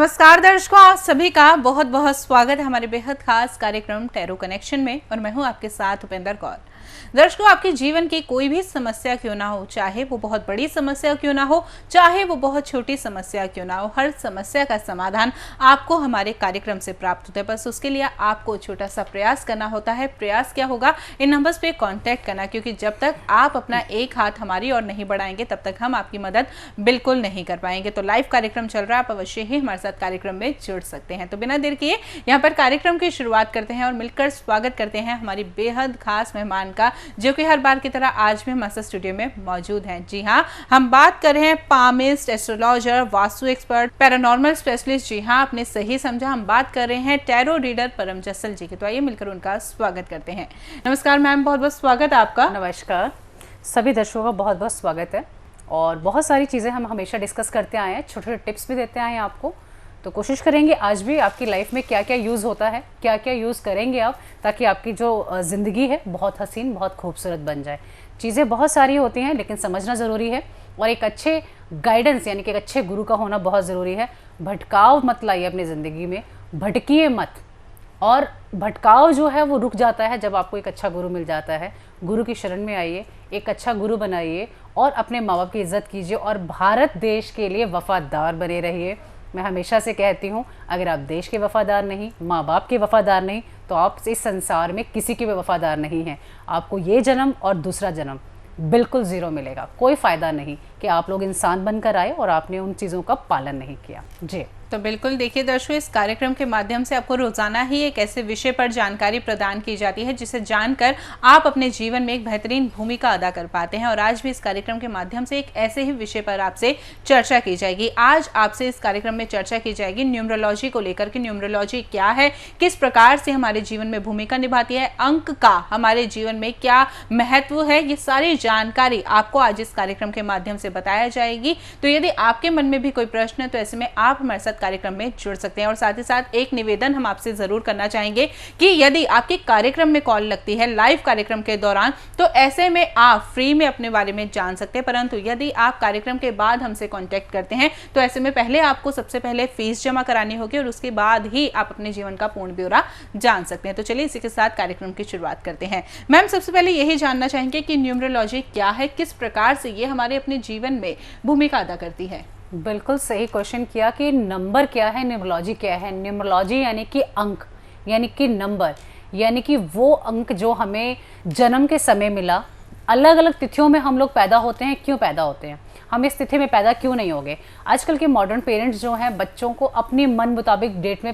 नमस्कार दर्शकों, आप सभी का बहुत बहुत स्वागत है हमारे बेहद खास कार्यक्रम टैरो कनेक्शन में। और मैं हूं आपके साथ उपेंद्र कौर। दर्शकों, आपके जीवन की कोई भी समस्या क्यों ना हो, चाहे वो बहुत बड़ी समस्या क्यों ना हो, चाहे वो बहुत छोटी समस्या क्यों ना हो, हर समस्या का समाधान आपको हमारे कार्यक्रम से प्राप्त होता है। बस उसके लिए आपको छोटा सा प्रयास करना होता है। प्रयास क्या होगा? इन नंबर्स पे कांटेक्ट करना, क्योंकि जब तक आप अपना एक हाथ हमारी ओर नहीं बढ़ाएंगे तब तक हम आपकी मदद बिल्कुल नहीं कर पाएंगे। तो लाइव कार्यक्रम चल रहा है, आप अवश्य ही हमारे साथ कार्यक्रम में जुड़ सकते हैं। तो बिना देर किए यहाँ पर कार्यक्रम की शुरुआत करते हैं और मिलकर स्वागत करते हैं हमारी बेहद खास मेहमान का, जो कि हर बार की तरह आज भी हमारे स्टूडियो में मौजूद हैं। जी हाँ, हम बात कर रहे हैं palmist, astrologer, vastu expert, paranormal specialist. जी हाँ, आपने सही समझा, हम बात कर रहे हैं टैरो रीडर परम जसल जी की। तो आइए मिलकर उनका स्वागत करते हैं। नमस्कार मैम, बहुत बहुत स्वागत है आपका। नमस्कार, सभी दर्शकों का बहुत बहुत स्वागत है। और बहुत सारी चीज़ें हम हमेशा डिस्कस करते आए हैं, छोटे छोटे टिप्स भी देते आए हैं आपको। तो कोशिश करेंगे आज भी आपकी लाइफ में क्या क्या यूज़ होता है, क्या क्या यूज़ करेंगे आप, ताकि आपकी जो ज़िंदगी है बहुत हसीन, बहुत खूबसूरत बन जाए। चीज़ें बहुत सारी होती हैं लेकिन समझना ज़रूरी है, और एक अच्छे गाइडेंस यानी कि एक अच्छे गुरु का होना बहुत ज़रूरी है। भटकाव मत लाइए अपनी ज़िंदगी में, भटकिए मत। और भटकाव जो है वो रुक जाता है जब आपको एक अच्छा गुरु मिल जाता है। गुरु की शरण में आइए, एक अच्छा गुरु बनाइए और अपने माँ बाप की इज्जत कीजिए और भारत देश के लिए वफादार बने रहिए। मैं हमेशा से कहती हूँ, अगर आप देश के वफादार नहीं, माँ बाप के वफादार नहीं, तो आप इस संसार में किसी के भी वफादार नहीं हैं। आपको ये जन्म और दूसरा जन्म बिल्कुल ज़ीरो मिलेगा। कोई फ़ायदा नहीं कि आप लोग इंसान बनकर आए और आपने उन चीज़ों का पालन नहीं किया। जी तो बिल्कुल देखिए दर्शकों, इस कार्यक्रम के माध्यम से आपको रोजाना ही एक ऐसे विषय पर जानकारी प्रदान की जाती है जिसे जानकर आप अपने जीवन में एक बेहतरीन भूमिका अदा कर पाते हैं। और आज भी इस कार्यक्रम के माध्यम से एक ऐसे ही विषय पर आपसे चर्चा की जाएगी। आज आपसे इस कार्यक्रम में चर्चा की जाएगी न्यूमरोलॉजी को लेकर कि न्यूमरोलॉजी क्या है, किस प्रकार से हमारे जीवन में भूमिका निभाती है, अंक का हमारे जीवन में क्या महत्व है, ये सारी जानकारी आपको आज इस कार्यक्रम के माध्यम से बताया जाएगी। तो यदि आपके मन में भी कोई प्रश्न है तो ऐसे में आप हमारे साथ कार्यक्रम में जुड़ सकते हैं। और साथ ही साथ एक निवेदन हम आपसे जरूर करना चाहेंगे कि यदि आपके कार्यक्रम में कॉल लगती है लाइव कार्यक्रम के दौरान, तो ऐसे में आप फ्री में अपने बारे में जान सकते हैं। परंतु यदि आप कार्यक्रम के बाद हमसे कांटेक्ट करते हैं तो ऐसे में पहले आपको सबसे पहले फीस जमा करानी होगी और उसके बाद ही आप अपने जीवन का पूर्ण ब्यौरा जान सकते हैं। तो चलिए इसी के साथ कार्यक्रम की शुरुआत करते हैं। मैम, सबसे पहले यही जानना चाहेंगे कि न्यूमरोलॉजी क्या है, किस प्रकार से ये हमारे अपने जीवन में भूमिका अदा करती है। बिल्कुल सही क्वेश्चन किया कि नंबर क्या है, न्यूमरोलॉजी क्या है। न्यूमरोलॉजी यानी कि अंक, यानी कि नंबर, यानी कि वो अंक जो हमें जन्म के समय मिला। अलग अलग तिथियों में हम लोग पैदा होते हैं, क्यों पैदा होते हैं, हम इस तिथि में पैदा क्यों नहीं हो गए। आजकल के मॉडर्न पेरेंट्स जो हैं बच्चों को अपनी मन मुताबिक डेट में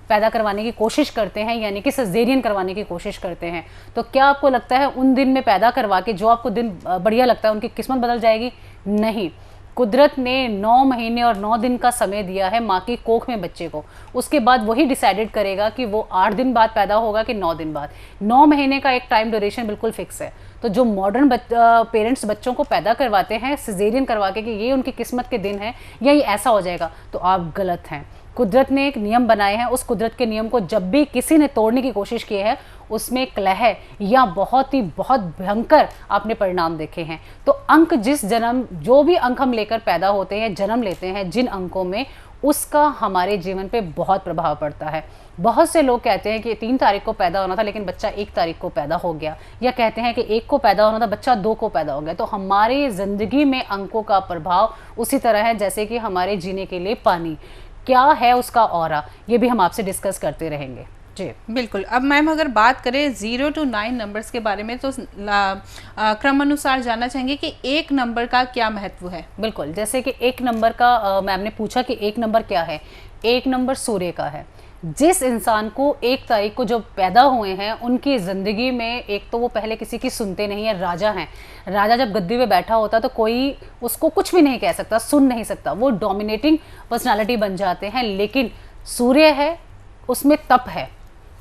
पैदा करवाने की कोशिश करते हैं, यानी कि सिजेरियन करवाने की कोशिश करते हैं। तो क्या आपको लगता है उन दिन में पैदा करवा के जो आपको दिन बढ़िया लगता है उनकी किस्मत बदल जाएगी? नहीं। कुदरत ने 9 महीने और 9 दिन का समय दिया है माँ की कोख में बच्चे को। उसके बाद वही डिसाइडेड करेगा कि वो 8 दिन बाद पैदा होगा कि 9 दिन बाद। 9 महीने का एक टाइम ड्यूरेशन बिल्कुल फिक्स है। तो जो मॉडर्न पेरेंट्स बच्चों को पैदा करवाते हैं सिजेरियन करवा के कि ये उनकी किस्मत के दिन है या ये ऐसा हो जाएगा, तो आप गलत हैं। कुदरत ने एक नियम बनाए हैं, उस कुदरत के नियम को जब भी किसी ने तोड़ने की कोशिश की है उसमें कलह या बहुत भयंकर आपने परिणाम देखे हैं। तो अंक जिस जन्म, जो भी अंक हम लेकर पैदा होते हैं, जन्म लेते हैं जिन अंकों में, उसका हमारे जीवन पे बहुत प्रभाव पड़ता है। बहुत से लोग कहते हैं कि 3 तारीख को पैदा होना था लेकिन बच्चा 1 तारीख को पैदा हो गया, या कहते हैं कि 1 को पैदा होना था बच्चा 2 को पैदा हो गया। तो हमारी ज़िंदगी में अंकों का प्रभाव उसी तरह है जैसे कि हमारे जीने के लिए पानी क्या है, उसका ऑरा, ये भी हम आपसे डिस्कस करते रहेंगे। जी बिल्कुल। अब मैम, अगर बात करें 0 to 9 नंबर्स के बारे में तो क्रम अनुसार जानना चाहेंगे कि 1 नंबर का क्या महत्व है। बिल्कुल, जैसे कि 1 नंबर का मैम ने पूछा कि 1 नंबर क्या है। 1 नंबर सूर्य का है। जिस इंसान को 1 तारीख को जो पैदा हुए हैं उनकी ज़िंदगी में एक तो वो पहले किसी की सुनते नहीं है, राजा हैं। राजा जब गद्दी पे बैठा होता है तो कोई उसको कुछ भी नहीं कह सकता, सुन नहीं सकता, वो डोमिनेटिंग पर्सनालिटी बन जाते हैं। लेकिन सूर्य है, उसमें तप है,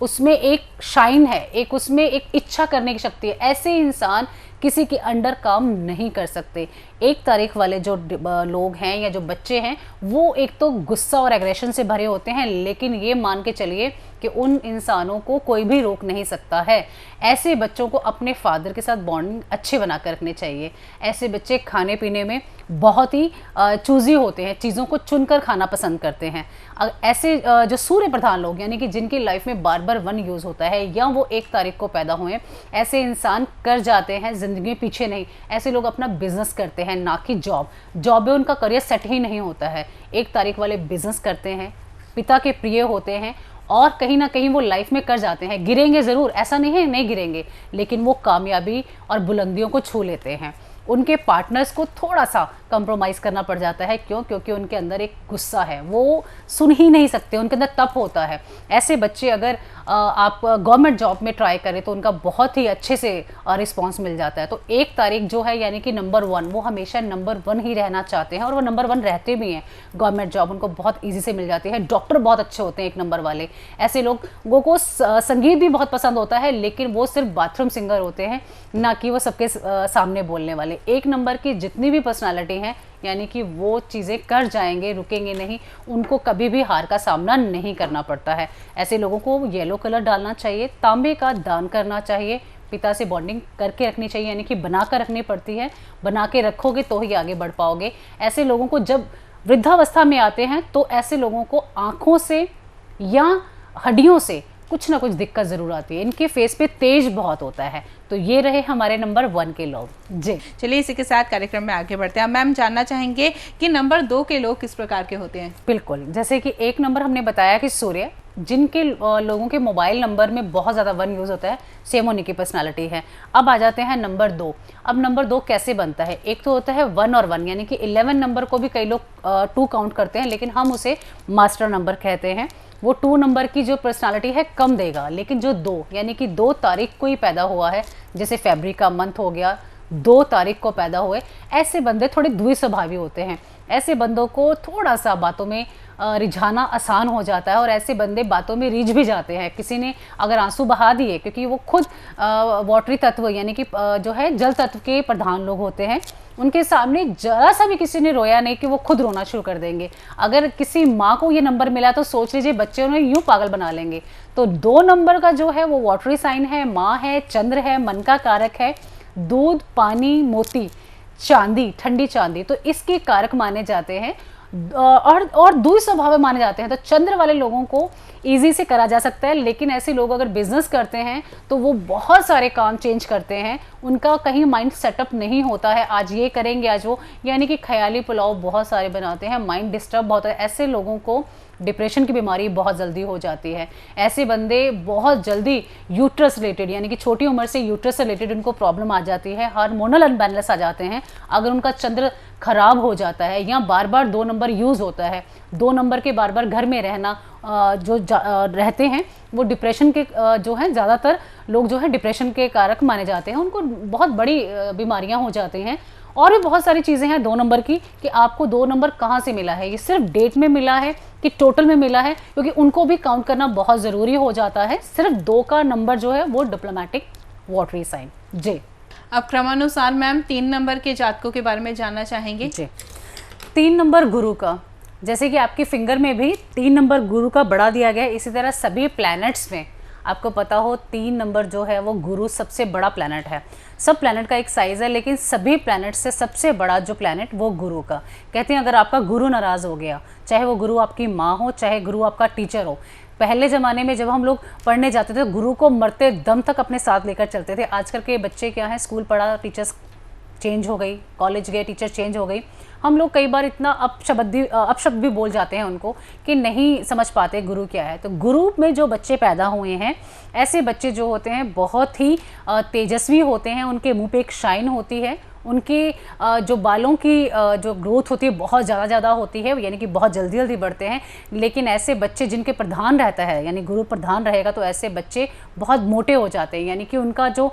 उसमें एक शाइन है, एक उसमें एक इच्छा करने की शक्ति है। ऐसे इंसान किसी के अंडर काम नहीं कर सकते। 1 तारीख वाले जो लोग हैं या जो बच्चे हैं वो एक तो गुस्सा और एग्रेशन से भरे होते हैं, लेकिन ये मान के चलिए कि उन इंसानों को कोई भी रोक नहीं सकता है। ऐसे बच्चों को अपने फादर के साथ बॉन्डिंग अच्छे बना कर रखने चाहिए। ऐसे बच्चे खाने पीने में बहुत ही चूजी होते हैं, चीज़ों को चुनकर खाना पसंद करते हैं। ऐसे जो सूर्य प्रधान लोग यानी कि जिनकी लाइफ में बार बार वन यूज़ होता है या वो 1 तारीख को पैदा हुए, ऐसे इंसान कर जाते हैं ज़िंदगी में पीछे नहीं। ऐसे लोग अपना बिजनेस करते हैं, ना कि जॉब में उनका करियर सेट ही नहीं होता है। 1 तारीख वाले बिजनेस करते हैं, पिता के प्रिय होते हैं और कहीं ना कहीं वो लाइफ में कर जाते हैं। गिरेंगे ज़रूर, ऐसा नहीं है नहीं गिरेंगे, लेकिन वो कामयाबी और बुलंदियों को छू लेते हैं। उनके पार्टनर्स को थोड़ा सा कंप्रोमाइज़ करना पड़ जाता है। क्यों? क्योंकि उनके अंदर एक गुस्सा है, वो सुन ही नहीं सकते, उनके अंदर तप होता है। ऐसे बच्चे अगर आप गवर्नमेंट जॉब में ट्राई करें तो उनका बहुत ही अच्छे से रिस्पांस मिल जाता है। तो 1 तारीख जो है यानी कि नंबर 1, वो हमेशा नंबर 1 ही रहना चाहते हैं और वो नंबर 1 रहते भी हैं। गवर्नमेंट जॉब उनको बहुत ईजी से मिल जाती है। डॉक्टर बहुत अच्छे होते हैं 1 नंबर वाले। ऐसे लोगों को संगीत भी बहुत पसंद होता है, लेकिन वो सिर्फ बाथरूम सिंगर होते हैं, ना कि वो सबके सामने बोलने वाले। 1 नंबर की जितनी भी पर्सनालिटी हैं यानी कि वो चीज़ें कर जाएंगे, रुकेंगे नहीं, उनको कभी भी हार का सामना नहीं करना पड़ता है। ऐसे लोगों को येलो कलर डालना चाहिए, तांबे का दान करना चाहिए, पिता से बॉन्डिंग करके रखनी चाहिए, यानी कि बना कर रखनी पड़ती है। बना के रखोगे तो ही आगे बढ़ पाओगे। ऐसे लोगों को जब वृद्धावस्था में आते हैं तो ऐसे लोगों को आँखों से या हड्डियों से कुछ ना कुछ दिक्कत ज़रूर आती है। इनके फेस पे तेज बहुत होता है। तो ये रहे हमारे नंबर 1 के लोग जी। चलिए इसी के साथ कार्यक्रम में आगे बढ़ते हैं। मैम जानना चाहेंगे कि नंबर 2 के लोग किस प्रकार के होते हैं? बिल्कुल, जैसे कि 1 नंबर हमने बताया कि सूर्य, जिनके लोगों के मोबाइल नंबर में बहुत ज़्यादा 1 यूज़ होता है, सेम होने की पर्सनालिटी है। अब आ जाते हैं नंबर 2। अब नंबर 2 कैसे बनता है? एक तो होता है 1 और 1 यानी कि 11 नंबर को भी कई लोग 2 काउंट करते हैं, लेकिन हम उसे मास्टर नंबर कहते हैं। वो 2 नंबर की जो पर्सनालिटी है कम देगा, लेकिन जो 2 यानी कि 2 तारीख को ही पैदा हुआ है, जैसे फरवरी का मंथ हो गया, 2 तारीख को पैदा हुए, ऐसे बंदे थोड़े द्वि स्वभावी होते हैं। ऐसे बंदों को थोड़ा सा बातों में रिझाना आसान हो जाता है और ऐसे बंदे बातों में रिझ भी जाते हैं। किसी ने अगर आंसू बहा दिए, क्योंकि वो खुद वाटरी तत्व यानी कि जो है जल तत्व के प्रधान लोग होते हैं, उनके सामने जरा सा भी किसी ने रोया नहीं कि वो खुद रोना शुरू कर देंगे। अगर किसी माँ को ये नंबर मिला तो सोच लीजिए बच्चे उन्हें यूं पागल बना लेंगे। तो 2 नंबर का जो है वो वाटरी साइन है, माँ है, चंद्र है, मन का कारक है, दूध, पानी, मोती, चांदी, ठंडी चांदी, तो इसके कारक माने जाते हैं और दुई स्वभाव माने जाते हैं। तो चंद्र वाले लोगों को इजी से करा जा सकता है, लेकिन ऐसे लोग अगर बिजनेस करते हैं तो वो बहुत सारे काम चेंज करते हैं, उनका कहीं माइंड सेटअप नहीं होता है। आज ये करेंगे, आज वो, यानी कि ख्याली पुलाव बहुत सारे बनाते हैं, माइंड डिस्टर्ब बहुत है। ऐसे लोगों को डिप्रेशन की बीमारी बहुत जल्दी हो जाती है। ऐसे बंदे बहुत जल्दी यूट्रस रिलेटेड यानी कि छोटी उम्र से यूट्रस से रिलेटेड उनको प्रॉब्लम आ जाती है, हार्मोनल अनबैलेंस आ जाते हैं। अगर उनका चंद्र खराब हो जाता है या बार बार 2 नंबर यूज़ होता है, 2 नंबर के बार बार घर में रहना रहते हैं, वो डिप्रेशन के जो है ज़्यादातर लोग जो है डिप्रेशन के कारक माने जाते हैं। उनको बहुत बड़ी बीमारियां हो जाती हैं। और भी बहुत सारी चीज़ें हैं 2 नंबर की कि आपको 2 नंबर कहाँ से मिला है, ये सिर्फ डेट में मिला है कि टोटल में मिला है, क्योंकि उनको भी काउंट करना बहुत ज़रूरी हो जाता है। सिर्फ 2 का नंबर जो है वो डिप्लोमेटिक वाटरी साइन जी। अब क्रमानुसार मैम 3 नंबर के जातकों के बारे में जानना चाहेंगे जी। 3 नंबर गुरु का, जैसे कि आपके फिंगर में भी 3 नंबर गुरु का बढ़ा दिया गया है, इसी तरह सभी प्लैनेट्स में आपको पता हो 3 नंबर जो है वो गुरु सबसे बड़ा प्लैनेट है। सब प्लैनेट का एक साइज़ है, लेकिन सभी प्लैनेट से सबसे बड़ा जो प्लैनेट वो गुरु का। कहते हैं अगर आपका गुरु नाराज़ हो गया, चाहे वो गुरु आपकी माँ हो, चाहे गुरु आपका टीचर हो। पहले ज़माने में जब हम लोग पढ़ने जाते थे, गुरु को मरते दम तक अपने साथ लेकर चलते थे। आजकल के बच्चे क्या हैं, स्कूल पढ़ा, टीचर्स चेंज हो गई, कॉलेज गए, टीचर चेंज हो गई। हम लोग कई बार इतना अपशब्द भी बोल जाते हैं उनको कि नहीं समझ पाते गुरु क्या है। तो गुरु में जो बच्चे पैदा हुए हैं, ऐसे बच्चे जो होते हैं बहुत ही तेजस्वी होते हैं। उनके मुंह पे एक शाइन होती है, उनके जो बालों की जो ग्रोथ होती है बहुत ज़्यादा होती है, यानी कि बहुत जल्दी बढ़ते हैं। लेकिन ऐसे बच्चे जिनके प्रधान रहता है, यानी गुरु प्रधान रहेगा, तो ऐसे बच्चे बहुत मोटे हो जाते हैं, यानी कि उनका जो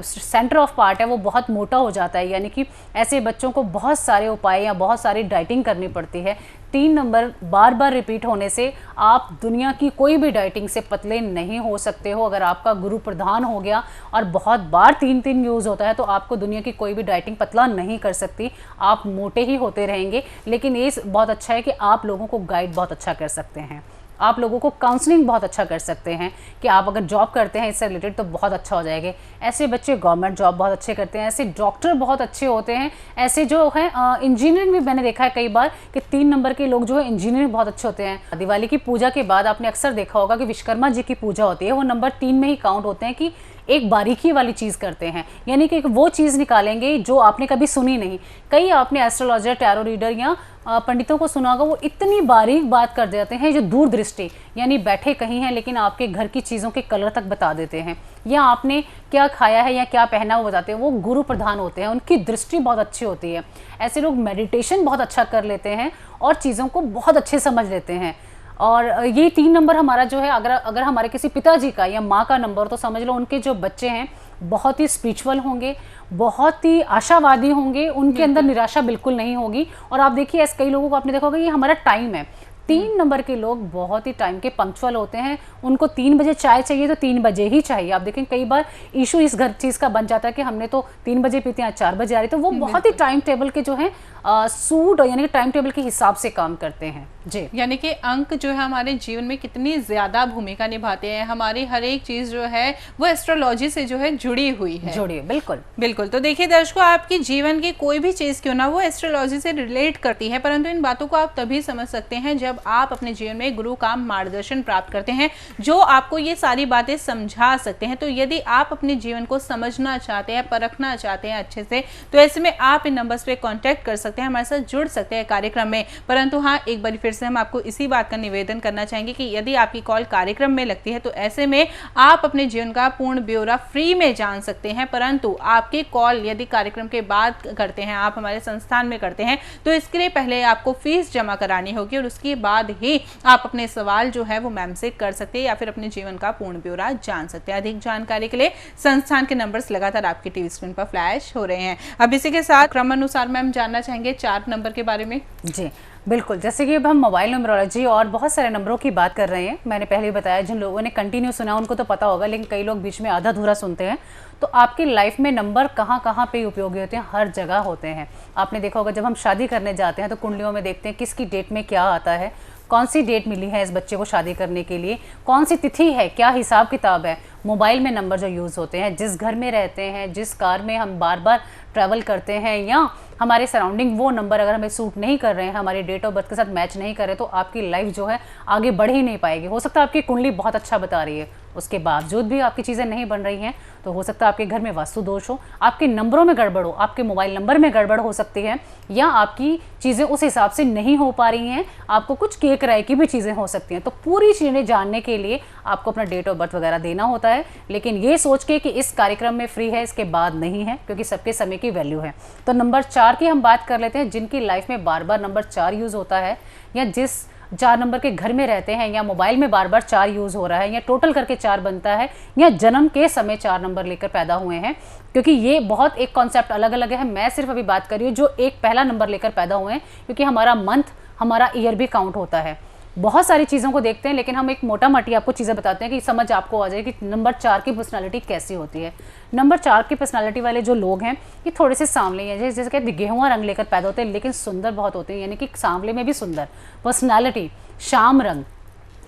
सेंटर ऑफ पार्ट है वो बहुत मोटा हो जाता है। यानी कि ऐसे बच्चों को बहुत सारे उपाय या बहुत सारी डाइटिंग करनी पड़ती है। 3 नंबर बार बार रिपीट होने से आप दुनिया की कोई भी डाइटिंग से पतले नहीं हो सकते हो। अगर आपका गुरु प्रधान हो गया और बहुत बार 3 यूज़ होता है, तो आपको दुनिया की कोई भी डाइटिंग पतला नहीं कर सकती, आप मोटे ही होते रहेंगे। लेकिन ये बहुत अच्छा है कि आप लोगों को गाइड बहुत अच्छा कर सकते हैं। आप लोगों को काउंसलिंग बहुत अच्छा कर सकते हैं कि आप अगर जॉब करते हैं इससे रिलेटेड तो बहुत अच्छा हो जाएगा। ऐसे बच्चे गवर्नमेंट जॉब बहुत अच्छे करते हैं, ऐसे डॉक्टर बहुत अच्छे होते हैं, ऐसे जो है इंजीनियरिंग भी मैंने देखा है कई बार कि 3 नंबर के लोग जो है इंजीनियरिंग बहुत अच्छे होते हैं। दिवाली की पूजा के बाद आपने अक्सर देखा होगा कि विश्वकर्मा जी की पूजा होती है, वो नंबर 3 में ही काउंट होते हैं कि एक बारीकी वाली चीज़ करते हैं, यानी कि वो चीज़ निकालेंगे जो आपने कभी सुनी नहीं। कई आपने एस्ट्रोलॉजर, टैरो रीडर या पंडितों को सुना होगा, वो इतनी बारीक बात कर देते हैं जो दूरदृष्टि, यानी बैठे कहीं हैं लेकिन आपके घर की चीज़ों के कलर तक बता देते हैं, या आपने क्या खाया है या क्या पहना वो बताते हैं। वो गुरु प्रधान होते हैं, उनकी दृष्टि बहुत अच्छी होती है। ऐसे लोग मेडिटेशन बहुत अच्छा कर लेते हैं और चीज़ों को बहुत अच्छे समझ लेते हैं। और ये 3 नंबर हमारा जो है, अगर हमारे किसी पिताजी का या माँ का नंबर, तो समझ लो उनके जो बच्चे हैं बहुत ही स्पिरिचुअल होंगे, बहुत ही आशावादी होंगे, उनके अंदर निराशा बिल्कुल नहीं होगी। और आप देखिए ऐसे कई लोगों को आपने देखा होगा, ये हमारा टाइम है। 3 नंबर के लोग बहुत ही टाइम के पंक्चुअल होते हैं, उनको 3 बजे चाय चाहिए तो 3 बजे ही चाहिए। आप देखें कई बार इशू इस घर चीज़ का बन जाता है कि हमने तो 3 बजे पीते हैं, 4 बजे आ रही, तो वो बहुत ही टाइम टेबल के जो है सूट, यानी कि टाइम टेबल के हिसाब से काम करते हैं जी। यानी कि अंक जो है हमारे जीवन में कितनी ज़्यादा भूमिका निभाते हैं, हमारी हर एक चीज़ जो है वो एस्ट्रोलॉजी से जो है जुड़ी हुई है। जुड़ी बिल्कुल बिल्कुल। तो देखिए दर्शकों, आपकी जीवन की कोई भी चीज़ क्यों ना वो एस्ट्रोलॉजी से रिलेट करती है, परंतु इन बातों को आप तभी समझ सकते हैं जब आप अपने जीवन में गुरु का मार्गदर्शन प्राप्त करते हैं, जो आपको ये सारी बातें समझा सकते हैं। तो यदि आप अपने जीवन को समझना चाहते हैं, परखना चाहते हैं अच्छे से, तो ऐसे में आप इन नंबर्स पे कांटेक्ट कर सकते हैं, हमारे साथ जुड़ सकते हैं कार्यक्रम में। परंतु हाँ, एक बार फिर से हम आपको इसी बात का निवेदन करना चाहेंगे कि यदि आपकी कॉल कार्यक्रम में लगती है तो ऐसे में आप अपने जीवन का पूर्ण ब्यौरा फ्री में जान सकते हैं। परंतु आपकी कॉल यदि कार्यक्रम के बाद करते हैं, आप हमारे संस्थान में करते हैं, तो इसके लिए पहले आपको फीस जमा करानी होगी और उसके बाद ही आप अपने सवाल जो है वो मैम से कर सकते हैं या फिर अपने जीवन का पूर्ण ब्यौरा जान सकते हैं। अधिक जानकारी के लिए संस्थान के नंबर्स लगातार आपकी टीवी स्क्रीन पर फ्लैश हो रहे हैं। अब इसी के साथ क्रमानुसार मैम जानना चाहेंगे 4 नंबर के बारे में। जी बिल्कुल, जैसे कि अब हम मोबाइल न्यूमरोलॉजी और बहुत सारे नंबरों की बात कर रहे हैं। मैंने पहले ही बताया, जिन लोगों ने कंटिन्यू सुना उनको तो पता होगा, लेकिन कई लोग बीच में आधा अधूरा सुनते हैं। तो आपकी लाइफ में नंबर कहाँ कहाँ पे उपयोगी होते हैं, हर जगह होते हैं। आपने देखा होगा जब हम शादी करने जाते हैं तो कुंडलियों में देखते हैं किसकी डेट में क्या आता है, कौन सी डेट मिली है इस बच्चे को शादी करने के लिए, कौन सी तिथि है, क्या हिसाब किताब है। मोबाइल में नंबर जो यूज़ होते हैं, जिस घर में रहते हैं, जिस कार में हम बार बार ट्रैवल करते हैं, या हमारे सराउंडिंग वो नंबर अगर हमें सूट नहीं कर रहे हैं, हमारी डेट ऑफ बर्थ के साथ मैच नहीं कर रहे, तो आपकी लाइफ जो है आगे बढ़ ही नहीं पाएगी। हो सकता है आपकी कुंडली बहुत अच्छा बता रही है, उसके बावजूद भी आपकी चीज़ें नहीं बन रही हैं, तो हो सकता है आपके घर में वास्तु दोष हो, आपके नंबरों में गड़बड़ हो, आपके मोबाइल नंबर में गड़बड़ हो सकती है, या आपकी चीज़ें उस हिसाब से नहीं हो पा रही हैं, आपको कुछ के किराए की भी चीज़ें हो सकती हैं। तो पूरी चीज़ें जानने के लिए आपको अपना डेट ऑफ बर्थ वगैरह देना होता है, लेकिन ये सोच के कि इस कार्यक्रम में फ्री है, इसके बाद नहीं है, क्योंकि सबके समय की वैल्यू है। तो नंबर 4 की हम बात कर लेते हैं। जिनकी लाइफ में बार बार नंबर 4 यूज़ होता है, या जिस 4 नंबर के घर में रहते हैं, या मोबाइल में बार बार 4 यूज़ हो रहा है, या टोटल करके 4 बनता है, या जन्म के समय 4 नंबर लेकर पैदा हुए हैं, क्योंकि ये बहुत एक कॉन्सेप्ट अलग अलग है। मैं सिर्फ अभी बात कर रही हूँ जो एक पहला नंबर लेकर पैदा हुए हैं, क्योंकि हमारा मंथ, हमारा ईयर भी काउंट होता है। बहुत सारी चीज़ों को देखते हैं, लेकिन हम एक मोटा मोटी आपको चीज़ें बताते हैं कि समझ आपको आ जाए कि नंबर 4 की पर्सनालिटी कैसी होती है। नंबर 4 की पर्सनालिटी वाले जो लोग हैं ये थोड़े से सांवले हैं, जैसे कहते गेहुआ रंग लेकर पैदा होते हैं, लेकिन सुंदर बहुत होते हैं, यानी कि सांवले में भी सुंदर पर्सनालिटी। शाम रंग,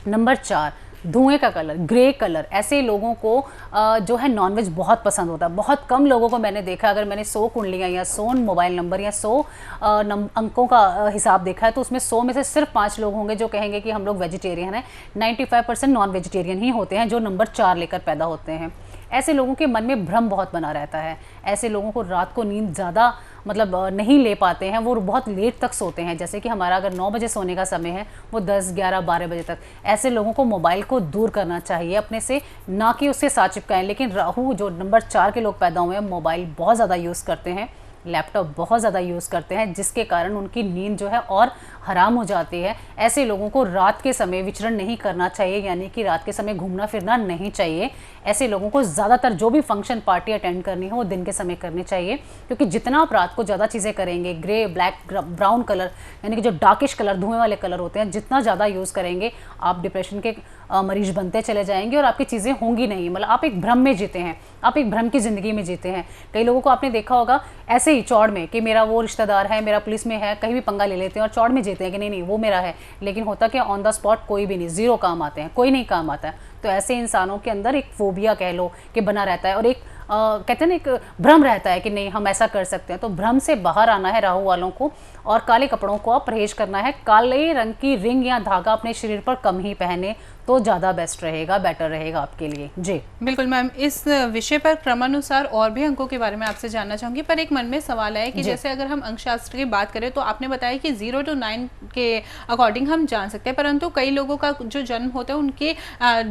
नंबर 4, धुएं का कलर, ग्रे कलर। ऐसे लोगों को जो है नॉनवेज बहुत पसंद होता है। बहुत कम लोगों को मैंने देखा, अगर मैंने 100 कुंडलियाँ या 100 मोबाइल नंबर या 100 अंकों का हिसाब देखा है, तो उसमें 100 में से सिर्फ 5 लोग होंगे जो कहेंगे कि हम लोग वेजिटेरियन हैं। 95% नॉन वेजिटेरियन ही होते हैं जो नंबर 4 लेकर पैदा होते हैं। ऐसे लोगों के मन में भ्रम बहुत बना रहता है। ऐसे लोगों को रात को नींद ज़्यादा नहीं ले पाते हैं, वो बहुत लेट तक सोते हैं। जैसे कि हमारा अगर 9 बजे सोने का समय है, वो 10, 11, 12 बजे तक। ऐसे लोगों को मोबाइल को दूर करना चाहिए अपने से, ना कि उससे साथ चिपकाएं। लेकिन राहु जो नंबर 4 के लोग पैदा हुए हैं, मोबाइल बहुत ज़्यादा यूज़ करते हैं, लैपटॉप बहुत ज़्यादा यूज़ करते हैं, जिसके कारण उनकी नींद जो है और हराम हो जाती है। ऐसे लोगों को रात के समय विचरण नहीं करना चाहिए, यानी कि रात के समय घूमना फिरना नहीं चाहिए। ऐसे लोगों को ज़्यादातर जो भी फंक्शन पार्टी अटेंड करनी हो वो दिन के समय करनी चाहिए, क्योंकि जितना आप रात को ज़्यादा चीज़ें करेंगे, ग्रे, ब्लैक, ब्राउन कलर, यानी कि जो डार्किश कलर, धुएं वाले कलर होते हैं, जितना ज़्यादा यूज़ करेंगे, आप डिप्रेशन के मरीज बनते चले जाएंगे और आपकी चीज़ें होंगी नहीं, मतलब आप एक भ्रम में जीते हैं, आप एक भ्रम की ज़िंदगी में जीते हैं। कई लोगों को आपने देखा होगा ऐसे ही चौड़ में कि मेरा वो रिश्तेदार है, मेरा पुलिस में है, कहीं भी पंगा ले लेते हैं और चौड़ में जीते हैं कि नहीं नहीं वो मेरा है, लेकिन होता क्या ऑन द स्पॉट कोई भी नहीं, जीरो काम आते हैं, कोई नहीं काम आता है। तो ऐसे इंसानों के अंदर एक फोबिया कह लो कि बना रहता है और एक कहते हैं ना एक भ्रम रहता है कि नहीं हम ऐसा कर सकते हैं। तो भ्रम से बाहर आना है राहु वालों को, और काले कपड़ों को आप परहेज करना है। काले रंग की रिंग या धागा अपने शरीर पर कम ही पहने तो ज़्यादा बेस्ट रहेगा, बेटर रहेगा आपके लिए। जी बिल्कुल मैम, इस विषय पर क्रमानुसार और भी अंकों के बारे में आपसे जानना चाहूंगी, पर एक मन में सवाल है कि जैसे अगर हम अंकशास्त्र की बात करें तो आपने बताया कि 0 to 9 के अकॉर्डिंग हम जान सकते हैं, परंतु कई लोगों का जो जन्म होता है उनके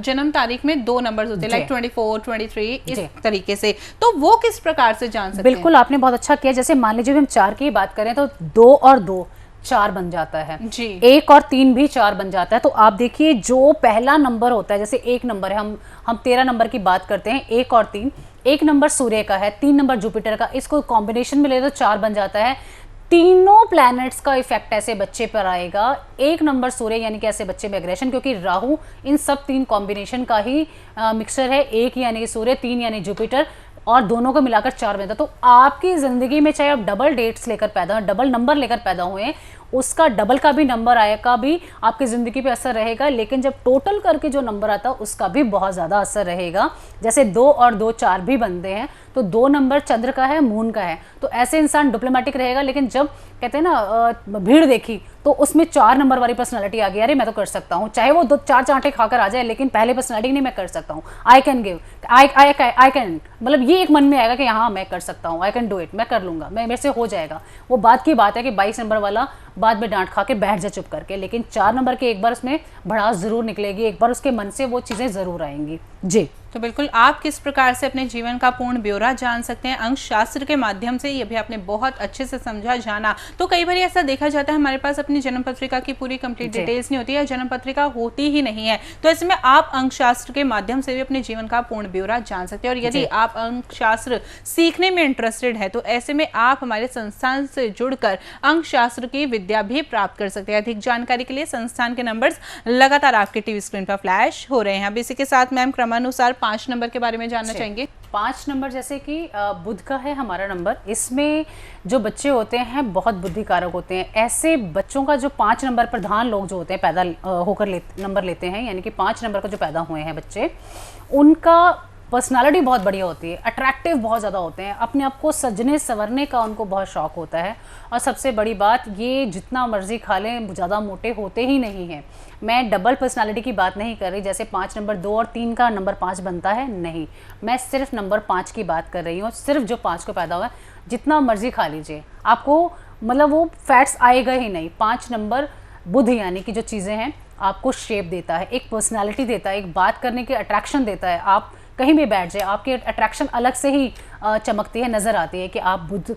जन्म तारीख में 2 नंबर्स होते हैं, लाइक 24, 23 इस तरीके से, तो वो किस प्रकार से जान सकते हैं? बिल्कुल आपने बहुत अच्छा किया। जैसे मान लीजिए हम 4 की बात करें तो 2 और 2 4 बन जाता है जी, 1 और 3 भी 4 बन जाता है। तो आप देखिए जो पहला नंबर होता है, जैसे 1 नंबर है, हम 13 नंबर की बात करते हैं, 1 और 3, 1 नंबर सूर्य का है, 3 नंबर जुपिटर का, इसको कॉम्बिनेशन में ले तो 4 बन जाता है। तीनों प्लैनेट्स का इफेक्ट ऐसे बच्चे पर आएगा। 1 नंबर सूर्य यानी कि ऐसे बच्चे में एग्रेशन, क्योंकि राहु इन सब 3 कॉम्बिनेशन का ही मिक्सचर है। 1 यानी कि सूर्य, 3 यानी जुपिटर, और दोनों को मिलाकर 4 बनता है। तो आपकी जिंदगी में चाहे आप डबल डेट्स लेकर पैदा हो, डबल नंबर लेकर पैदा हुए, उसका डबल का भी नंबर आएगा भी आपकी ज़िंदगी पे असर रहेगा, लेकिन जब टोटल करके जो नंबर आता है उसका भी बहुत ज़्यादा असर रहेगा। जैसे 2 और 2 4 भी बनते हैं, तो 2 नंबर चंद्र का है, मून का है, तो ऐसे इंसान डिप्लोमेटिक रहेगा। लेकिन जब कहते हैं ना भीड़ देखी तो उसमें 4 नंबर वाली पर्सनालिटी आ गई, अरे मैं तो कर सकता हूँ, चाहे वो 2-4 चांटे खाकर आ जाए, लेकिन पहले पर्सनालिटी नहीं, मैं कर सकता हूँ, I can give, I can, मतलब ये एक मन में आएगा कि हाँ मैं कर सकता हूँ, आई कैन डू इट, मैं कर लूंगा, मैं मेरे से हो जाएगा। वो बात की बात है कि 22 नंबर वाला बाद में डांट खा के बैठ जाए चुप करके, लेकिन 4 नंबर के एक बार उसमें भड़ास जरूर निकलेगी, एक बार उसके मन से वो चीज़ें ज़रूर आएंगी। जी तो बिल्कुल आप किस प्रकार से अपने जीवन का पूर्ण ब्यौरा जान सकते हैं अंक शास्त्र के माध्यम से, ये भी आपने बहुत अच्छे से समझा, जाना। तो कई बार ऐसा देखा जाता है हमारे पास अपनी जन्म पत्रिका की पूरी कंप्लीट डिटेल्स नहीं होती है, जन्म पत्रिका होती ही नहीं है, तो ऐसे में आप अंक शास्त्र के माध्यम से भी अपने जीवन का पूर्ण ब्यौरा जान सकते हैं। और यदि आप अंक शास्त्र सीखने में इंटरेस्टेड है तो ऐसे में आप हमारे संस्थान से जुड़कर अंक शास्त्र की विद्या भी प्राप्त कर सकते हैं। अधिक जानकारी के लिए संस्थान के नंबर्स लगातार आपके टीवी स्क्रीन पर फ्लैश हो रहे हैं। अब इसी के साथ मैम क्रमानुसार 5 नंबर के बारे में जानना चाहेंगे। 5 नंबर जैसे कि बुध का है हमारा नंबर, इसमें जो बच्चे होते हैं बहुत बुद्धिकारक होते हैं। ऐसे बच्चों का जो 5 नंबर प्रधान लोग जो होते हैं पैदा होकर नंबर लेते हैं, यानी कि 5 नंबर का जो पैदा हुए हैं बच्चे, उनका पर्सनालिटी बहुत बढ़िया होती है, अट्रैक्टिव बहुत ज़्यादा होते हैं, अपने आप को सजने संवरने का उनको बहुत शौक होता है। और सबसे बड़ी बात, ये जितना मर्जी खा लें ज़्यादा मोटे होते ही नहीं हैं। मैं डबल पर्सनालिटी की बात नहीं कर रही, जैसे 5 नंबर 2 और 3 का नंबर 5 बनता है, नहीं, मैं सिर्फ नंबर 5 की बात कर रही हूँ। सिर्फ जो 5 को पैदा हुआ है, जितना मर्जी खा लीजिए, आपको मतलब वो फैट्स आएगा ही नहीं। 5 नंबर बुध यानी कि जो चीज़ें हैं आपको शेप देता है, एक पर्सनालिटी देता है, एक बात करने की अट्रैक्शन देता है। आप कहीं भी बैठ जाए, आपकी अट्रैक्शन अलग से ही चमकती है, नज़र आती है कि आप बुध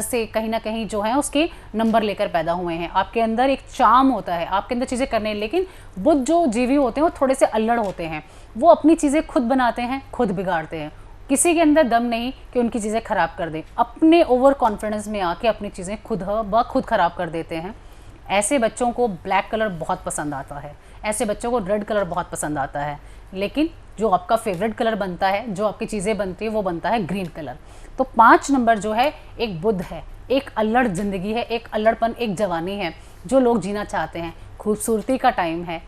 से कहीं ना कहीं जो है उसके नंबर लेकर पैदा हुए हैं। आपके अंदर एक चार्म होता है, आपके अंदर चीज़ें करने, लेकिन बुध जो जीवी होते हैं वो थोड़े से अल्लड़ होते हैं, वो अपनी चीज़ें खुद बनाते हैं, खुद बिगाड़ते हैं। किसी के अंदर दम नहीं कि उनकी चीज़ें ख़राब कर दें, अपने ओवर कॉन्फिडेंस में आके अपनी चीज़ें खुद ख़राब कर देते हैं। ऐसे बच्चों को ब्लैक कलर बहुत पसंद आता है, ऐसे बच्चों को रेड कलर बहुत पसंद आता है, लेकिन जो आपका फेवरेट कलर बनता है, जो आपकी चीज़ें बनती है, वो बनता है ग्रीन कलर। तो 5 नंबर जो है एक बुध है, एक अल्लड़ ज़िंदगी है, एक अल्लड़पन, एक जवानी है जो लोग जीना चाहते हैं। खूबसूरती का टाइम है,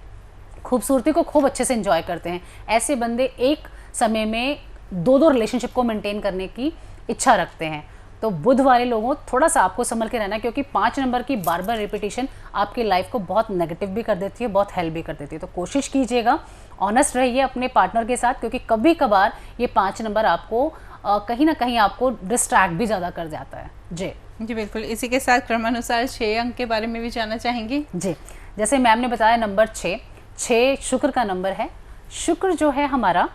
खूबसूरती को खूब अच्छे से एंजॉय करते हैं। ऐसे बंदे एक समय में 2-2 रिलेशनशिप को मेंटेन करने की इच्छा रखते हैं। तो बुध वाले लोगों थोड़ा सा आपको संभल के रहना है, क्योंकि 5 नंबर की बार बार रिपीटिशन आपकी लाइफ को बहुत नेगेटिव भी कर देती है, बहुत हेल्प भी कर देती है। तो कोशिश कीजिएगा, ऑनेस्ट रहिए अपने पार्टनर के साथ, क्योंकि कभी कभार ये 5 नंबर आपको कहीं ना कहीं आपको डिस्ट्रैक्ट भी ज़्यादा कर जाता है। जी जी बिल्कुल, इसी के साथ क्रमानुसार 6 अंक के बारे में भी जानना चाहेंगे। जी, जैसे मैम ने बताया नंबर 6 शुक्र का नंबर है। शुक्र जो है हमारा,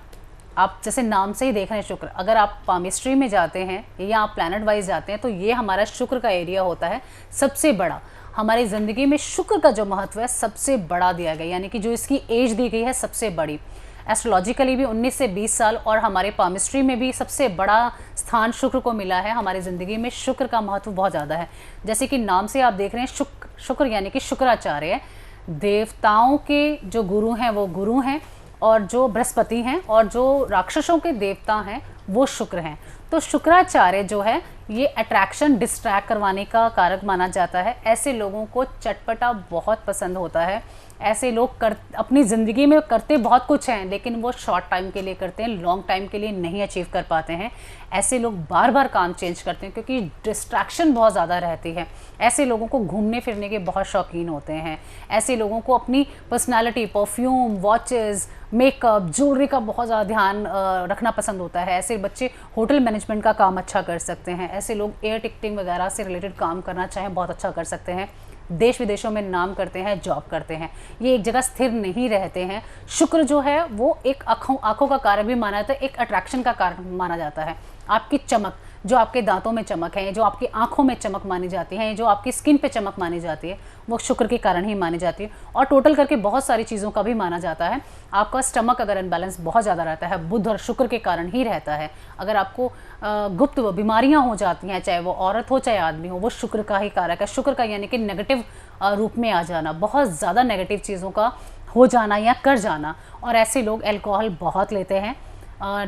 आप जैसे नाम से ही देख रहे हैं शुक्र, अगर आप पामिस्ट्री में जाते हैं या आप प्लैनेट वाइज जाते हैं तो ये हमारा शुक्र का एरिया होता है सबसे बड़ा। हमारी ज़िंदगी में शुक्र का जो महत्व है सबसे बड़ा दिया गया, यानी कि जो इसकी एज दी गई है सबसे बड़ी। एस्ट्रोलॉजिकली भी 19 से 20 साल, और हमारे पामिस्ट्री में भी सबसे बड़ा स्थान शुक्र को मिला है। हमारी ज़िंदगी में शुक्र का महत्व बहुत ज़्यादा है। जैसे कि नाम से आप देख रहे हैं शुक्र यानी कि शुक्राचार्य, देवताओं के जो गुरु हैं वो गुरु हैं, और जो बृहस्पति हैं और जो राक्षसों के देवता हैं वो शुक्र हैं। तो शुक्राचार्य जो है ये अट्रैक्शन डिस्ट्रैक्ट करवाने का कारक माना जाता है। ऐसे लोगों को चटपटा बहुत पसंद होता है। ऐसे लोग अपनी ज़िंदगी में करते बहुत कुछ हैं, लेकिन वो शॉर्ट टाइम के लिए करते हैं, लॉन्ग टाइम के लिए नहीं अचीव कर पाते हैं। ऐसे लोग बार बार काम चेंज करते हैं क्योंकि डिस्ट्रैक्शन बहुत ज़्यादा रहती है। ऐसे लोगों को घूमने फिरने के बहुत शौकीन होते हैं। ऐसे लोगों को अपनी personality, perfume, watches, makeup, jewellery का बहुत ज़्यादा ध्यान रखना पसंद होता है। ऐसे बच्चे होटल मैनेजमेंट का काम अच्छा कर सकते हैं। ऐसे लोग एयर टिकटिंग वगैरह से रिलेटेड काम करना चाहें बहुत अच्छा कर सकते हैं। देश विदेशों में नाम करते हैं, जॉब करते हैं। ये एक जगह स्थिर नहीं रहते हैं। शुक्र जो है वो एक आँखों का कारक भी माना जाता है, एक अट्रैक्शन का कारक माना जाता है। आपकी चमक, जो आपके दांतों में चमक है, जो आपकी आंखों में चमक मानी जाती है, जो आपकी स्किन पे चमक मानी जाती है, वो शुक्र के कारण ही मानी जाती है। और टोटल करके बहुत सारी चीज़ों का भी माना जाता है। आपका स्टमक अगर अनबैलेंस बहुत ज़्यादा रहता है, बुध और शुक्र के कारण ही रहता है। अगर आपको गुप्त बीमारियां हो जाती हैं, चाहे वो औरत हो चाहे आदमी हो, वो शुक्र का ही कारक है। शुक्र का यानी कि नेगेटिव रूप में आ जाना, बहुत ज़्यादा नेगेटिव चीज़ों का हो जाना या कर जाना। और ऐसे लोग अल्कोहल बहुत लेते हैं,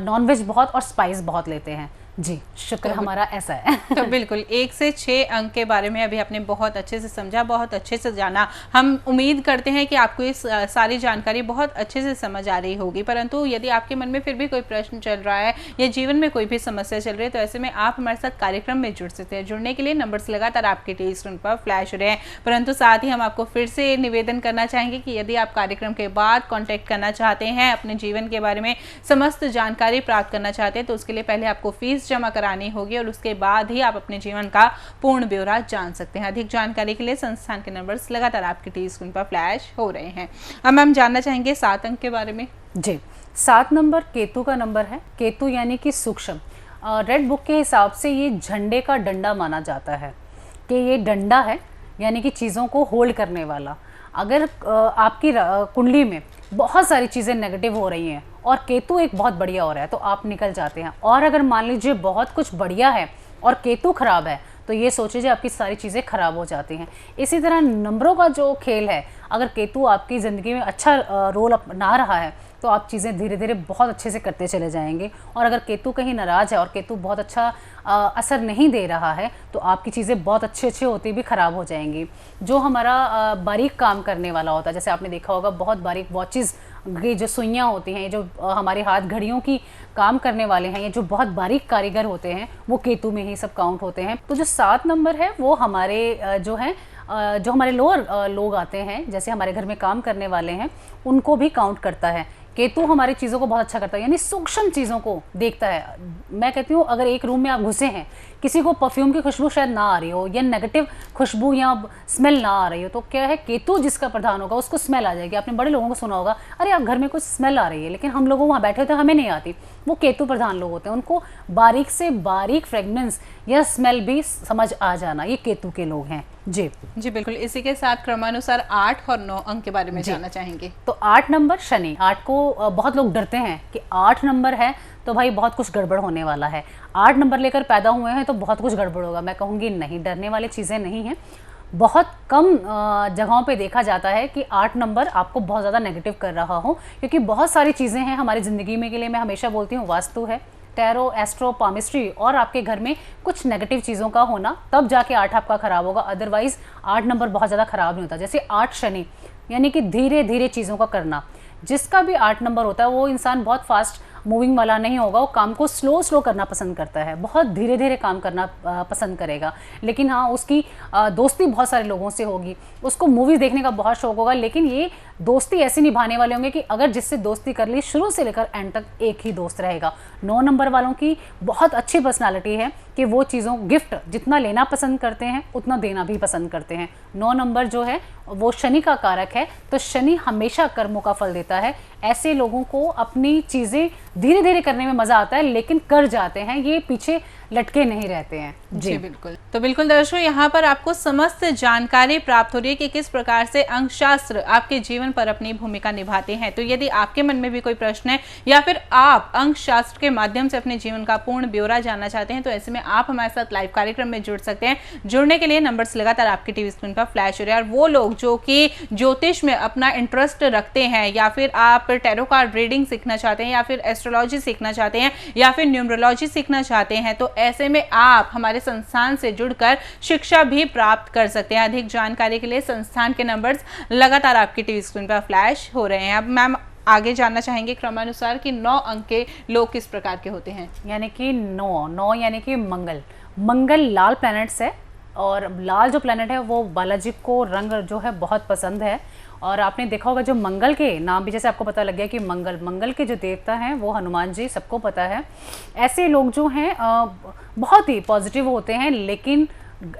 नॉनवेज बहुत और स्पाइस बहुत लेते हैं। जी, शुक्र हमारा ऐसा है। तो बिल्कुल 1 से 6 अंक के बारे में अभी आपने बहुत अच्छे से समझा, बहुत अच्छे से जाना। हम उम्मीद करते हैं कि आपको इस सारी जानकारी बहुत अच्छे से समझ आ रही होगी। परंतु यदि आपके मन में फिर भी कोई प्रश्न चल रहा है या जीवन में कोई भी समस्या चल रही है, तो ऐसे में आप हमारे साथ कार्यक्रम में जुड़ सकते हैं। जुड़ने के लिए नंबर्स लगातार आपके टीवी स्क्रीन पर फ्लैश हो रहे हैं। परंतु साथ ही हम आपको फिर से निवेदन करना चाहेंगे कि यदि आप कार्यक्रम के बाद कॉन्टैक्ट करना चाहते हैं, अपने जीवन के बारे में समस्त जानकारी प्राप्त करना चाहते हैं, तो उसके लिए पहले आपको फीस जमा करानी होगी और उसके बाद ही आप अपने जीवन का पूर्ण ब्यौरा जान सकते हैं। अधिक जानकारी के लिए संस्थान के नंबर्स लगातार आपकी टीवी स्क्रीन पर फ्लैश हो रहे हैं। अब मैम जानना चाहेंगे 7 अंक के बारे में। जी, 7 नंबर केतु का नंबर है। केतु यानी कि सूक्ष्म। रेड बुक के हिसाब से ये झंडे का डंडा माना जाता है कि ये डंडा है, यानी कि चीज़ों को होल्ड करने वाला। अगर आपकी कुंडली में बहुत सारी चीज़ें नेगेटिव हो रही हैं और केतु एक बहुत बढ़िया हो रहा है, तो आप निकल जाते हैं। और अगर मान लीजिए बहुत कुछ बढ़िया है और केतु खराब है, तो ये सोच लीजिए आपकी सारी चीज़ें खराब हो जाती हैं। इसी तरह नंबरों का जो खेल है, अगर केतु आपकी ज़िंदगी में अच्छा रोल अपना रहा है, तो आप चीज़ें धीरे धीरे बहुत अच्छे से करते चले जाएंगे। और अगर केतु कहीं नाराज़ है और केतु बहुत अच्छा असर नहीं दे रहा है, तो आपकी चीज़ें बहुत अच्छे होती भी ख़राब हो जाएंगी। जो हमारा बारीक काम करने वाला होता है, जैसे आपने देखा होगा बहुत बारीक वॉचेस की जो सुइयाँ होती हैं, जो हमारे हाथ घड़ियों की काम करने वाले हैं, ये जो बहुत बारीक कारीगर होते हैं, वो केतु में ही सब काउंट होते हैं। तो जो 7 नंबर है वो हमारे जो हमारे लोअर लोग आते हैं, जैसे हमारे घर में काम करने वाले हैं, उनको भी काउंट करता है। केतु हमारी चीज़ों को बहुत अच्छा करता है, यानी सूक्ष्म चीज़ों को देखता है। मैं कहती हूँ अगर एक रूम में आप घुसे हैं, किसी को परफ्यूम की खुशबू शायद ना आ रही हो या नेगेटिव खुशबू या स्मेल ना आ रही हो, तो क्या है, केतु जिसका प्रधान होगा उसको स्मेल आ जाएगी। आपने बड़े लोगों को सुना होगा, अरे आप घर में कुछ स्मेल आ रही है, लेकिन हम लोग वहाँ बैठे होते हैं हमें नहीं आती। वो केतु प्रधान लोग होते हैं, उनको बारीक से बारीक फ्रेगनेंस या स्मेल भी समझ आ जाना, ये केतु के लोग हैं। जी बिल्कुल। इसी के साथ क्रमानुसार 8 और 9 अंक के बारे में जानना चाहेंगे। तो 8 नंबर शनि। 8 को बहुत लोग डरते हैं कि 8 नंबर है तो भाई बहुत कुछ गड़बड़ होने वाला है, 8 नंबर लेकर पैदा हुए हैं तो बहुत कुछ गड़बड़ होगा। मैं कहूँगी नहीं, डरने वाली चीज़ें नहीं हैं। बहुत कम जगहों पे देखा जाता है कि 8 नंबर आपको बहुत ज़्यादा नेगेटिव कर रहा हो, क्योंकि बहुत सारी चीज़ें हैं हमारी ज़िंदगी में के लिए। मैं हमेशा बोलती हूँ वास्तु है, टैरो, एस्ट्रो, पामिस्ट्री और आपके घर में कुछ नेगेटिव चीज़ों का होना, तब जाके 8 आपका ख़राब होगा। अदरवाइज़ 8 नंबर बहुत ज़्यादा ख़राब नहीं होता। जैसे 8 शनि यानी कि धीरे धीरे चीज़ों का करना। जिसका भी 8 नंबर होता है वो इंसान बहुत फास्ट मूविंग वाला नहीं होगा, वो काम को स्लो करना पसंद करता है, बहुत धीरे धीरे काम करना पसंद करेगा। लेकिन हाँ, उसकी दोस्ती बहुत सारे लोगों से होगी, उसको मूवीज़ देखने का बहुत शौक होगा, लेकिन ये दोस्ती ऐसे निभाने वाले होंगे कि अगर जिससे दोस्ती कर ली शुरू से लेकर एंड तक एक ही दोस्त रहेगा। 9 नंबर वालों की बहुत अच्छी पर्सनालिटी है कि वो चीज़ों गिफ्ट जितना लेना पसंद करते हैं उतना देना भी पसंद करते हैं। 9 नंबर जो है वो शनि का कारक है, तो शनि हमेशा कर्मों का फल देता है। ऐसे लोगों को अपनी चीज़ें धीरे धीरे करने में मज़ा आता है, लेकिन कर जाते हैं। ये पीछे लटके नहीं रहते हैं। जी बिल्कुल। तो बिल्कुल दर्शकों, यहाँ पर आपको समस्त जानकारी प्राप्त हो रही है कि किस प्रकार से अंकशास्त्र आपके जीवन पर अपनी भूमिका निभाते हैं। तो यदि आपके मन में भी कोई प्रश्न है या फिर आप अंकशास्त्र के माध्यम से अपने जीवन का पूर्ण ब्यौरा जानना चाहते हैं, तो ऐसे में आप हमारे साथ लाइव कार्यक्रम में जुड़ सकते हैं। जुड़ने के लिए नंबर्स लगातार आपकी टीवी स्क्रीन पर फ्लैश हो रहे हैं। और वो लोग जो कि ज्योतिष में अपना इंटरेस्ट रखते हैं, या फिर आप टैरो कार्ड रीडिंग सीखना चाहते हैं, या फिर एस्ट्रोलॉजी सीखना चाहते हैं, या फिर न्यूमरोलॉजी सीखना चाहते हैं, तो ऐसे में आप हमारे संस्थान से जुड़कर शिक्षा भी प्राप्त कर सकते हैं। अधिक जानकारी के लिए संस्थान के नंबर्स लगातार आपकी टीवी स्क्रीन पर फ्लैश हो रहे हैं। अब मैम आगे जानना चाहेंगे क्रमानुसार कि 9 अंक के लोग किस प्रकार के होते हैं। यानी कि 9 यानी कि मंगल लाल प्लैनेट्स है, और लाल जो प्लैनेट है वो बालाजी को रंग जो है बहुत पसंद है। और आपने देखा होगा जो मंगल के नाम भी, जैसे आपको पता लग गया कि मंगल के जो देवता हैं वो हनुमान जी, सबको पता है। ऐसे लोग जो हैं बहुत ही पॉजिटिव होते हैं, लेकिन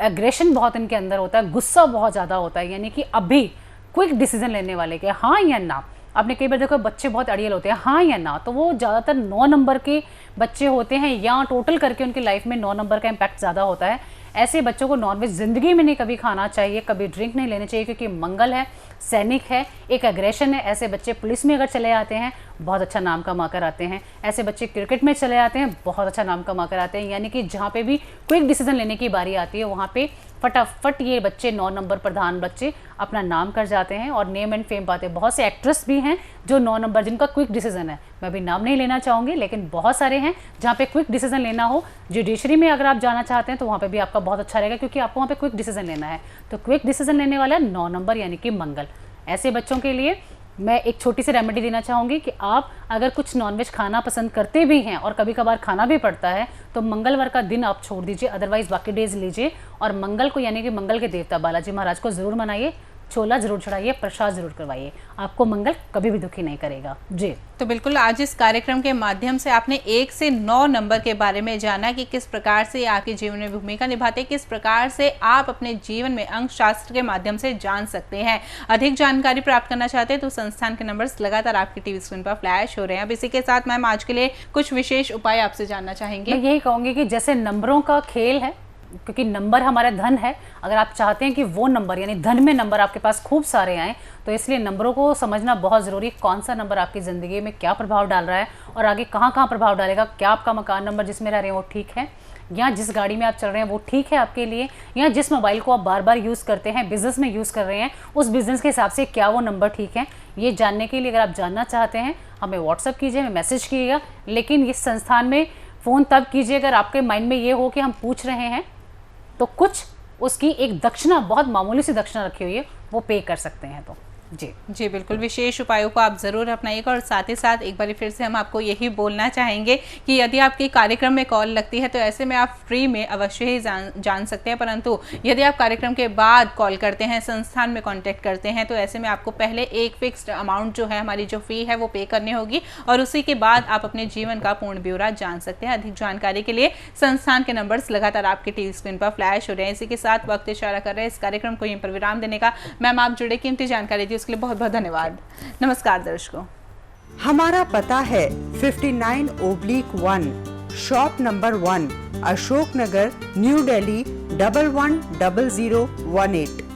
एग्रेशन बहुत इनके अंदर होता है, गुस्सा बहुत ज़्यादा होता है। यानी कि अभी क्विक डिसीजन लेने वाले के हाँ या ना। आपने कई बार देखो बच्चे बहुत अड़ियल होते हैं, हाँ या ना, तो वो ज़्यादातर 9 नंबर के बच्चे होते हैं, या टोटल करके उनकी लाइफ में 9 नंबर का इम्पैक्ट ज़्यादा होता है। ऐसे बच्चों को नॉनवेज ज़िंदगी में नहीं कभी खाना चाहिए, कभी ड्रिंक नहीं लेनी चाहिए, क्योंकि मंगल है, सैनिक है, एक एग्रेशन है। ऐसे बच्चे पुलिस में अगर चले आते हैं बहुत अच्छा नाम कमा कर आते हैं। ऐसे बच्चे क्रिकेट में चले आते हैं, बहुत अच्छा नाम कमा कर आते हैं। यानी कि जहाँ पे भी क्विक डिसीजन लेने की बारी आती है वहाँ पे फटाफट ये बच्चे 9 नंबर प्रधान बच्चे अपना नाम कर जाते हैं और नेम एंड फेम पाते हैं। बहुत से एक्ट्रेस भी हैं जो 9 नंबर जिनका क्विक डिसीजन है, मैं भी नाम नहीं लेना चाहूँगी, लेकिन बहुत सारे हैं जहाँ पे क्विक डिसीजन लेना हो। जुडिशरी में अगर आप जाना चाहते हैं तो वहाँ पे भी आपका बहुत अच्छा रहेगा, क्योंकि आपको वहाँ पे क्विक डिसीजन लेना है। तो क्विक डिसीजन लेने वाला 9 नंबर यानी कि मंगल। ऐसे बच्चों के लिए मैं एक छोटी सी रेमेडी देना चाहूँगी कि आप अगर कुछ नॉनवेज खाना पसंद करते भी हैं और कभी कभार खाना भी पड़ता है, तो मंगलवार का दिन आप छोड़ दीजिए, अदरवाइज बाकी डेज लीजिए। और मंगल को यानी कि मंगल के देवता बालाजी महाराज को ज़रूर मनाइए, छोला जरूर चढ़ाइए, प्रसाद जरूर करवाइए, आपको मंगल कभी भी दुखी नहीं करेगा। जी तो बिल्कुल, आज इस कार्यक्रम के माध्यम से आपने 1 से 9 नंबर के बारे में जाना कि किस प्रकार से आपके जीवन में भूमिका निभाते, किस प्रकार से आप अपने जीवन में अंक शास्त्र के माध्यम से जान सकते हैं। अधिक जानकारी प्राप्त करना चाहते हैं तो संस्थान के नंबर्स लगातार आपकी टीवी स्क्रीन पर फ्लैश हो रहे हैं। अब इसी के साथ मैम आज के लिए कुछ विशेष उपाय आपसे जानना चाहेंगे। मैं यही कहूँगी कि जैसे नंबरों का खेल है, क्योंकि नंबर हमारा धन है, अगर आप चाहते हैं कि वो नंबर यानी धन में नंबर आपके पास खूब सारे आए, तो इसलिए नंबरों को समझना बहुत ज़रूरी। कौन सा नंबर आपकी ज़िंदगी में क्या प्रभाव डाल रहा है और आगे कहाँ कहाँ प्रभाव डालेगा। क्या आपका मकान नंबर जिसमें रह रहे हैं वो ठीक है, या जिस गाड़ी में आप चल रहे हैं वो ठीक है आपके लिए, या जिस मोबाइल को आप बार बार यूज़ करते हैं, बिज़नेस में यूज़ कर रहे हैं, उस बिज़नेस के हिसाब से क्या वो नंबर ठीक है। ये जानने के लिए अगर आप जानना चाहते हैं हमें व्हाट्सअप कीजिए, हमें मैसेज कीजिएगा। लेकिन इस संस्थान में फ़ोन तब कीजिए अगर आपके माइंड में ये हो कि हम पूछ रहे हैं, तो कुछ उसकी एक दक्षिणा, बहुत मामूली सी दक्षिणा रखी हुई है, वो पे कर सकते हैं। तो जी बिल्कुल, विशेष उपायों को आप ज़रूर अपनाइएगा। और साथ ही साथ एक बार फिर से हम आपको यही बोलना चाहेंगे कि यदि आपके कार्यक्रम में कॉल लगती है तो ऐसे में आप फ्री में अवश्य ही जान सकते हैं, परंतु यदि आप कार्यक्रम के बाद कॉल करते हैं, संस्थान में कांटेक्ट करते हैं, तो ऐसे में आपको पहले एक फिक्स्ड अमाउंट जो है, हमारी जो फ़ी है वो पे करनी होगी, और उसी के बाद आप अपने जीवन का पूर्ण ब्यौरा जान सकते हैं। अधिक जानकारी के लिए संस्थान के नंबर्स लगातार आपकी टीवी स्क्रीन पर फ्लैश हो रहे हैं। इसी के साथ वक्त इशारा कर रहे हैं इस कार्यक्रम को यहीं पर विराम देने का। मैम आप जुड़े, कीमती जानकारी दी उसके लिए बहुत बहुत धन्यवाद। नमस्कार दर्शकों। हमारा पता है 59/1 shop number 1 Ashok Nagar, new Delhi 110018।